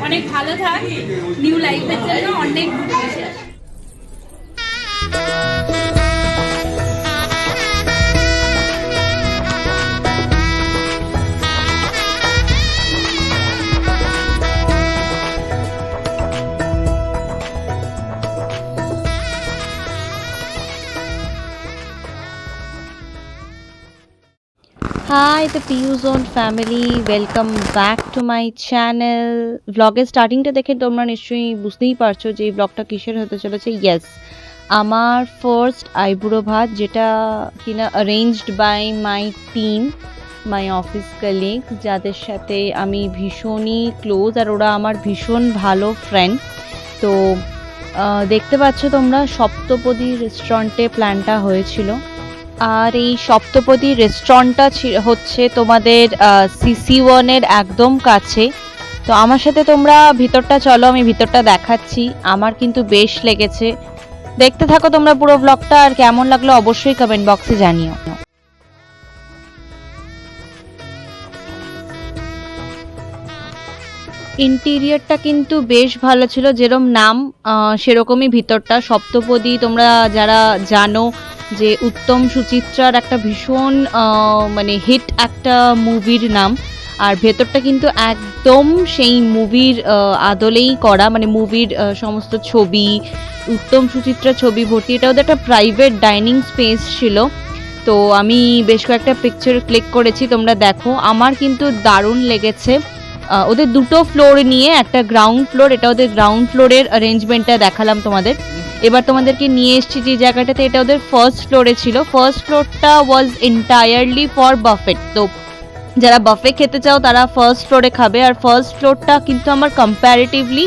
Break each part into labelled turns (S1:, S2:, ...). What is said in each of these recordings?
S1: অনেক ভালো থাক, নিউ লাইফের জন্য অনেক ভালোবাসা।
S2: Hi, the PU Zone family. Welcome back to my channel. Vlogের স্টার্টিংটা দেখে তোমরা নিশ্চয়ই বুঝতেই পারছো যে এই ব্লগটা কিসের হতে চলেছে। ইয়েস, আমার ফার্স্ট আইবুড়ো ভাত, যেটা কিনা arranged by my team, my office colleague, যাদের সাথে আমি ভীষণই ক্লোজ আর ওরা আমার ভীষণ ভালো ফ্রেন্ড। তো দেখতে পাচ্ছ তোমরা, সপ্তপদী রেস্টুরেন্টে প্ল্যানটা হয়েছিল। আর এই সপ্তপদী রেস্টুরেন্টটা হচ্ছে তোমাদের CC1-এর একদম কাছে। তো আমার সাথে তোমরা ভিতরটা চলো, আমি ভিতরটা দেখাচ্ছি। আমার কিন্তু বেশ লেগেছে। দেখতে থাকো তোমরা পুরো ব্লগটা, আর কেমন লাগলো অবশ্যই কমেন্ট বক্সে জানিও। ইন্টেরিয়রটা কিন্তু বেশ ভালো ছিল, যেরকম নাম সেরকমই ভিতরটা। সপ্তপদী তোমরা যারা জানো যে উত্তম সুচিত্রার একটা ভীষণ মানে হিট একটা মুভির নাম, আর ভেতরটা কিন্তু একদম সেই মুভির আদলেই করা, মানে মুভির সমস্ত ছবি, উত্তম সুচিত্রা ছবি ভর্তি। এটা ওদের একটা প্রাইভেট ডাইনিং স্পেস ছিল। তো আমি বেশ কয়েকটা পিকচার ক্লিক করেছি, তোমরা দেখো। আমার কিন্তু দারুণ লেগেছে। ওদের দুটো ফ্লোর নিয়ে, একটা গ্রাউন্ড ফ্লোর, এটা ওদের গ্রাউন্ড ফ্লোরের অ্যারেঞ্জমেন্টটা দেখালাম তোমাদের। এবার তোমাদেরকে নিয়ে এসেছি যে জায়গাটাতে, এটা ওদের ফার্স্ট ফ্লোরে ছিল। ফার্স্ট ফ্লোরটা ওয়াজ এন্টায়ারলি ফর বাফেট। তো যারা বাফে খেতে চাও তারা ফার্স্ট ফ্লোরে খাবে। আর ফার্স্ট ফ্লোরটা কিন্তু আমার কম্প্যারেটিভলি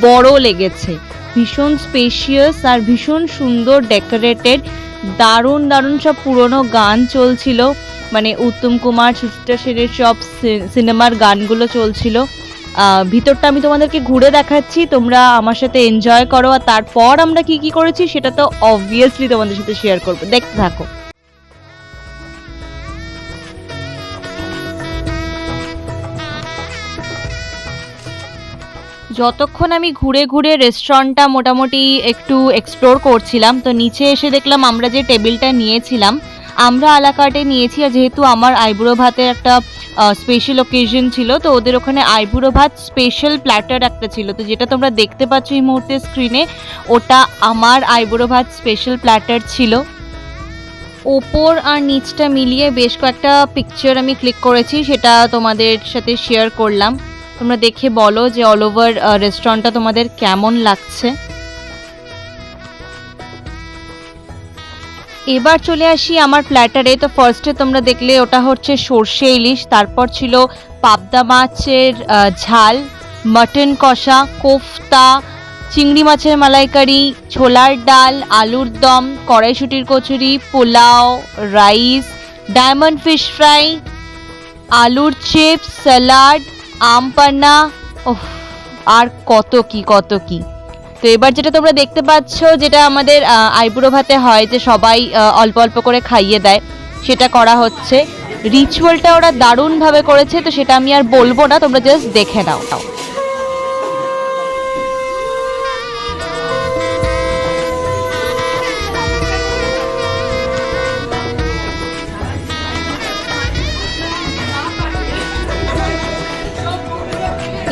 S2: বড় লেগেছে, ভীষণ স্পেশিয়াস আর ভীষণ সুন্দর ডেকোরেটেড। দারুণ দারুণ সব পুরনো গান চলছিল, মানে উত্তম কুমার, সুচিত্রা সেনের সব সিনেমার গানগুলো চলছিল। ভিতরটা আমি তোমাদেরকে ঘুরে দেখাচ্ছি, তোমরা আমার সাথে এনজয় করো। আর তারপর আমরা কি কি করেছি সেটা তো অবভিয়াসলি তোমাদের সাথে শেয়ার করবো, দেখতে থাকো। যতক্ষণ আমি ঘুরে ঘুরে রেস্টুরেন্টটা মোটামুটি একটু এক্সপ্লোর করছিলাম, তো নিচে এসে দেখলাম আমরা যে টেবিলটা নিয়েছিলাম, আমরা আলাকার্টে নিয়েছি। আর যেহেতু আমার আইবুড়ো ভাতের একটা স্পেশাল ওকেশন ছিল, তো ওদের ওখানে আইবুড়ো ভাত স্পেশাল প্ল্যাটার একটা ছিল। তো যেটা তোমরা দেখতে পাচ্ছ এই মুহূর্তে স্ক্রিনে, ওটা আমার আইবুড়ো ভাত স্পেশাল প্ল্যাটার ছিল। ওপর আর নিচটা মিলিয়ে বেশ কয়েকটা পিকচার আমি ক্লিক করেছি, সেটা তোমাদের সাথে শেয়ার করলাম। তোমরা দেখে বলো যে অল ওভার রেস্টুরেন্টটা তোমাদের কেমন লাগছে। এবার চলে আসি আমার প্ল্যাটারে। তো ফার্স্টে তোমরা দেখলে ওটা হচ্ছে সর্ষে ইলিশ, তারপর ছিল পাবদা মাছের ঝাল, মটন কষা, কোফতা, চিংড়ি মাছের মালাইকারি, ছোলার ডাল, আলুর দম, কড়াইশুটির kachori, pulao, rice, diamond fish fry, আলুর চিপস, স্যালাড, আম পান্না, আর কত কি কত কি। তো এবার যেটা তোমরা দেখতে পাচ্ছ, যেটা আমাদের আইবুড়ো ভাতে হয় যে সবাই অল্প অল্প করে খাইয়ে দেয়, সেটা করা হচ্ছে। রিচুয়ালটা ওরা দারুণভাবে করেছে, তো সেটা আমি আর বলবো না, তোমরা জাস্ট দেখে নাও।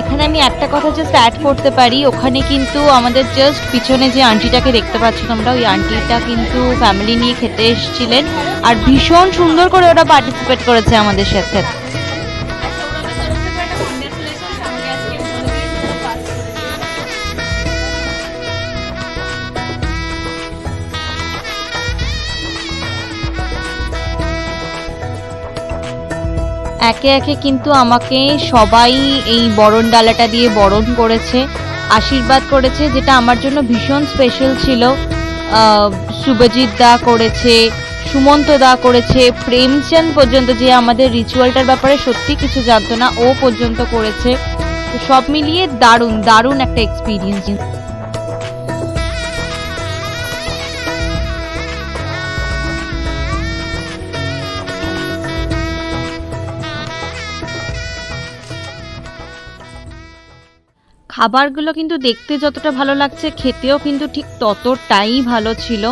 S2: এখানে আমি একটা কথা জাস্ট অ্যাড করতে পারি, ওখানে কিন্তু আমাদের জাস্ট পিছনে যে আন্টিটাকে দেখতে পাচ্ছ তোমরা, ওই আন্টিটা কিন্তু ফ্যামিলি নিয়ে খেতে এসেছিলেন, আর ভীষণ সুন্দর করে ওরা পার্টিসিপেট করেছে আমাদের সাথে। একে একে কিন্তু আমাকে সবাই এই বরণ ডালাটা দিয়ে বরণ করেছে, আশীর্বাদ করেছে, যেটা আমার জন্য ভীষণ স্পেশাল ছিল। শুভজিৎ দা করেছে, সুমন্ত দা করেছে, প্রেমচাঁদ পর্যন্ত, যে আমাদের রিচুয়ালটার ব্যাপারে সত্যি কিছু জানতো না, ও পর্যন্ত করেছে। তো সব মিলিয়ে দারুণ দারুণ একটা এক্সপিরিয়েন্স। খাবারগুলো কিন্তু দেখতে যতটা ভালো লাগছে খেতেও কিন্তু ঠিক ততটাই ভালো ছিল।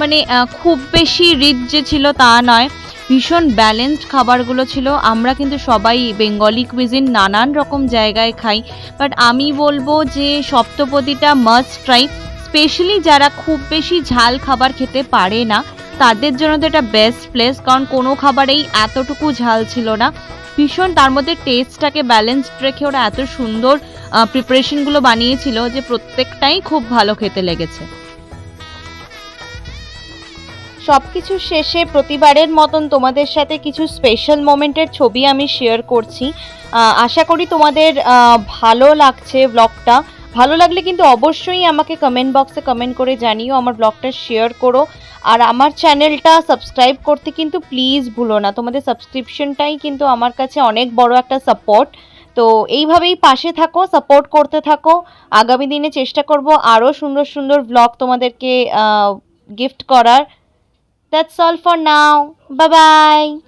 S2: মানে খুব বেশি রিচ যে ছিল তা নয়, ভীষণ ব্যালেন্সড খাবারগুলো ছিল। আমরা কিন্তু সবাই বেঙ্গলি কুইজিন নানান রকম জায়গায় খাই, বাট আমি বলবো যে সপ্তপদীটা মাস্ট ট্রাই। স্পেশালি যারা খুব বেশি ঝাল খাবার খেতে পারে না তাদের জন্য তো এটা বেস্ট প্লেস, কারণ কোনো খাবারেই এতটুকু ঝাল ছিল না। ভীষণ তার মধ্যে টেস্টটাকে ব্যালেন্সড রেখে ওরা এত সুন্দর প্রিপারেশনগুলো বানিয়েছিল যে প্রত্যেকটাই খুব ভালো খেতে লেগেছে। সবকিছু শেষে প্রতিবারের মতন তোমাদের সাথে কিছু স্পেশাল মোমেন্টের ছবি আমি শেয়ার করছি। আশা করি তোমাদের ভালো লাগছে ব্লগটা। ভালো লাগলে কিন্তু অবশ্যই আমাকে কমেন্ট বক্সে কমেন্ট করে জানিও, আমার ব্লগটা শেয়ার করো। আর আমার চ্যানেলটা সাবস্ক্রাইব করতে কিন্তু প্লিজ ভুলো না, তোমাদের সাবস্ক্রিপশনটাই কিন্তু আমার কাছে অনেক বড় একটা সাপোর্ট। তো এইভাবেই পাশে থাকো, সাপোর্ট করতে থাকো। আগামী দিনে চেষ্টা করব আরও সুন্দর সুন্দর ব্লগ তোমাদেরকে গিফট করার। That's all for now. Bye bye.